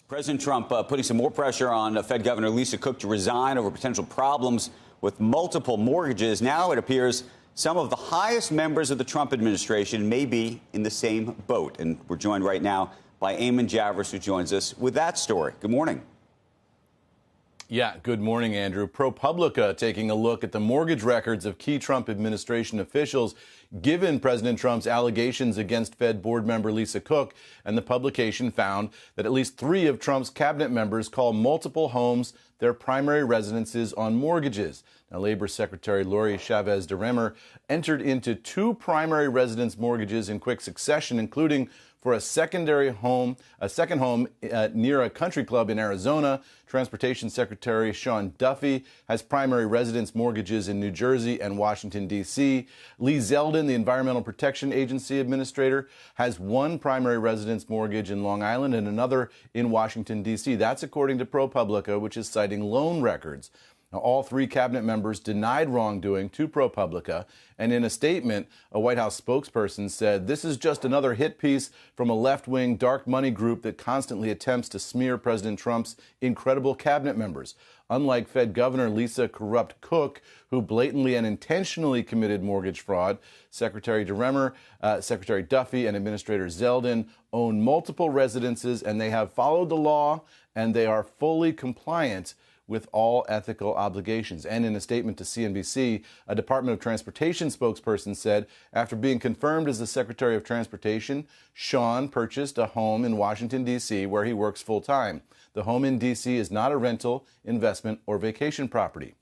President Trump putting some more pressure on Fed Governor Lisa Cook to resign over potential problems with multiple mortgages. Now it appears some of the highest members of the Trump administration may be in the same boat. And we're joined right now by Eamon Javers, who joins us with that story. Good morning. Yeah, good morning, Andrew. ProPublica taking a look at the mortgage records of key Trump administration officials, given President Trump's allegations against Fed board member Lisa Cook. And the publication found that at least 3 of Trump's cabinet members call multiple homes their primary residences on mortgages. Now, Labor Secretary Lori Chavez DeRemer entered into 2 primary residence mortgages in quick succession, including for a second home near a country club in Arizona. Transportation Secretary Sean Duffy has primary residence mortgages in New Jersey and Washington, D.C. Lee Zeldin, the Environmental Protection Agency administrator, has 1 primary residence mortgage in Long Island and another in Washington, D.C. That's according to ProPublica, which is citing loan records. Now, all 3 cabinet members denied wrongdoing to ProPublica, and in a statement, a White House spokesperson said, "This is just another hit piece from a left-wing dark money group that constantly attempts to smear President Trump's incredible cabinet members. Unlike Fed Governor Lisa Corrupt Cook, who blatantly and intentionally committed mortgage fraud, Secretary DeRemer, Secretary Duffy, and Administrator Zeldin own multiple residences, and they have followed the law, and they are fully compliant with all ethical obligations." And in a statement to CNBC, a Department of Transportation spokesperson said, after being confirmed as the Secretary of Transportation, Sean purchased a home in Washington, D.C., where he works full-time. The home in D.C. is not a rental, investment, or vacation property.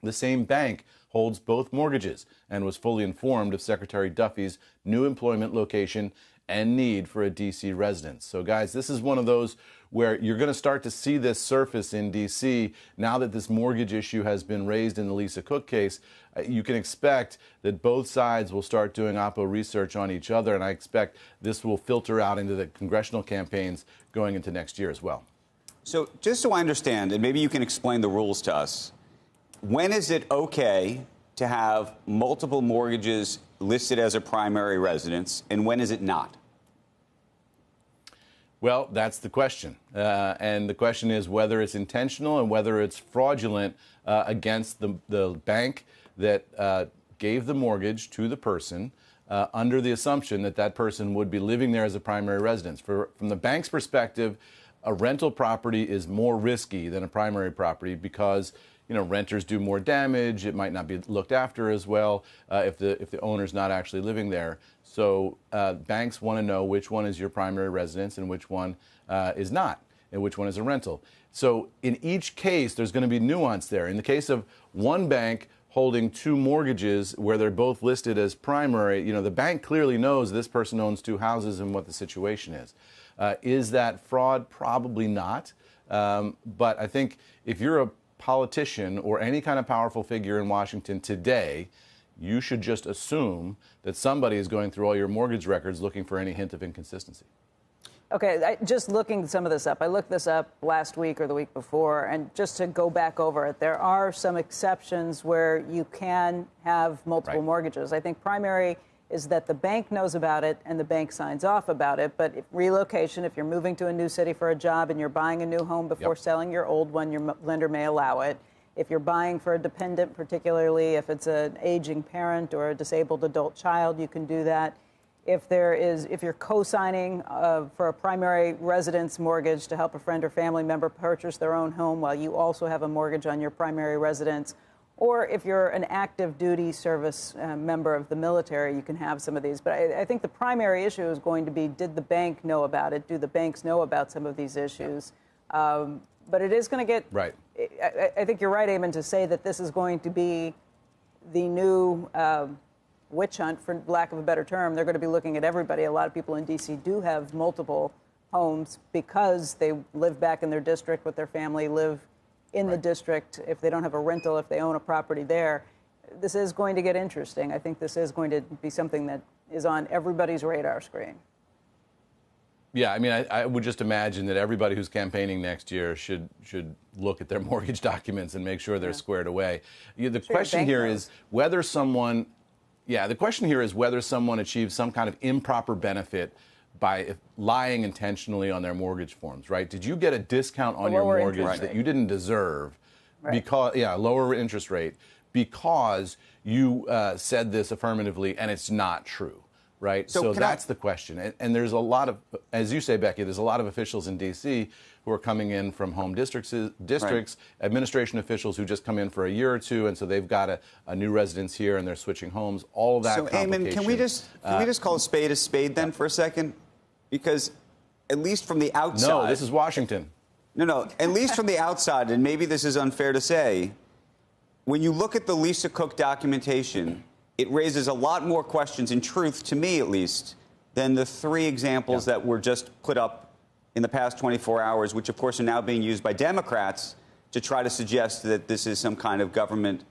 The same bank holds both mortgages and was fully informed of Secretary Duffy's new employment location and need for a D.C. residence. So, guys, this is one of those where you're going to start to see this surface in D.C. now that this mortgage issue has been raised in the Lisa Cook case. You can expect that both sides will start doing oppo research on each other, and I expect this will filter out into the congressional campaigns going into next year as well. So just so I understand, and maybe you can explain the rules to us, when is it okay to have multiple mortgages listed as a primary residence, and when is it not? Well, that's the question. And the question is whether it's intentional and whether it's fraudulent against the bank that gave the mortgage to the person under the assumption that that person would be living there as a primary residence. From the bank's perspective, a rental property is more risky than a primary property because renters do more damage. It might not be looked after as well if the owner's not actually living there. So banks want to know which one is your primary residence and which one is not, and which one is a rental. So in each case, there's going to be nuance there. In the case of one bank holding 2 mortgages where they're both listed as primary, the bank clearly knows this person owns 2 houses and what the situation is. Is that fraud? Probably not. But I think if you're a politician or any kind of powerful figure in Washington today, you should just assume that somebody is going through all your mortgage records looking for any hint of inconsistency. Okay, just looking some of this up. I looked this up last week or the week before, and just to go back over it, there are some exceptions where you can have multiple mortgages. I think primary is that the bank knows about it and the bank signs off about it. But if relocation, if you're moving to a new city for a job and you're buying a new home before selling your old one, your lender may allow it. If you're buying for a dependent, particularly if it's an aging parent or a disabled adult child, you can do that. If you're co-signing for a primary residence mortgage to help a friend or family member purchase their own home while you also have a mortgage on your primary residence, or if you're an active duty service member of the military, you can have some of these. But I think the primary issue is going to be, did the bank know about it? Do the banks know about some of these issues? But it is going to get... Right. I think you're right, Eamon, to say that this is going to be the new witch hunt, for lack of a better term. They're going to be looking at everybody. A lot of people in D.C. do have multiple homes because they live back in their district with their family, live in the district, if they don't have a rental, if they own a property there. This is going to get interesting. I think this is going to be something that is on everybody's radar screen. Yeah, I mean, I would just imagine that everybody who's campaigning next year should look at their mortgage documents and make sure they're squared away. The question here is whether someone achieves some kind of improper benefit by lying intentionally on their mortgage forms, right? Did you get a discount on your mortgage that you didn't deserve because, lower interest rate because you said this affirmatively and it's not true, right? So that's the question. And there's a lot of, as you say, Becky, there's a lot of officials in D.C. who are coming in from home districts, administration officials who just come in for a year or two, and so they've got a new residence here and they're switching homes. All of that. So, Eamon, can we just call a spade then for a second? Because at least from the outside. No, this is Washington. No, at least from the outside, and maybe this is unfair to say, when you look at the Lisa Cook documentation, it raises a lot more questions, in truth, to me at least, than the three examples that were just put up in the past 24 hours, which, of course, are now being used by Democrats to try to suggest that this is some kind of government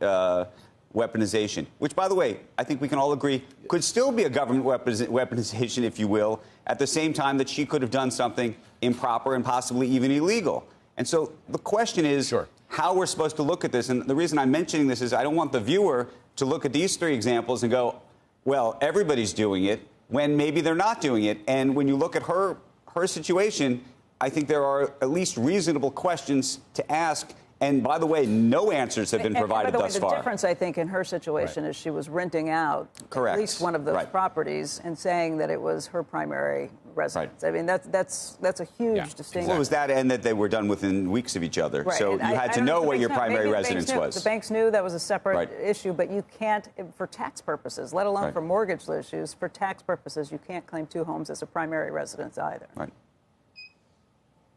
weaponization, which, by the way, I think we can all agree could still be a government weaponization, if you will, at the same time that she could have done something improper and possibly even illegal. And so the question is how we're supposed to look at this. And the reason I'm mentioning this is I don't want the viewer to look at these three examples and go, well, everybody's doing it, when maybe they're not doing it. And when you look at her situation, I think there are at least reasonable questions to ask. And by the way, no answers have been provided thus far. The difference, I think, in her situation is she was renting out at least one of those properties and saying that it was her primary residence. I mean, that's a huge distinction. Well, it was that and that they were done within weeks of each other. So you had to know what your primary residence was. The banks knew that was a separate issue, but you can't, for tax purposes, let alone for mortgage issues, for tax purposes, you can't claim two homes as a primary residence either.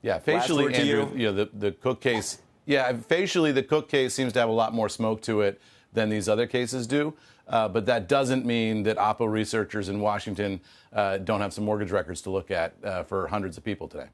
Yeah, facially, Andrew, the Cook case. Yeah, facially, the Cook case seems to have a lot more smoke to it than these other cases do. But that doesn't mean that Oppo researchers in Washington don't have some mortgage records to look at for hundreds of people today.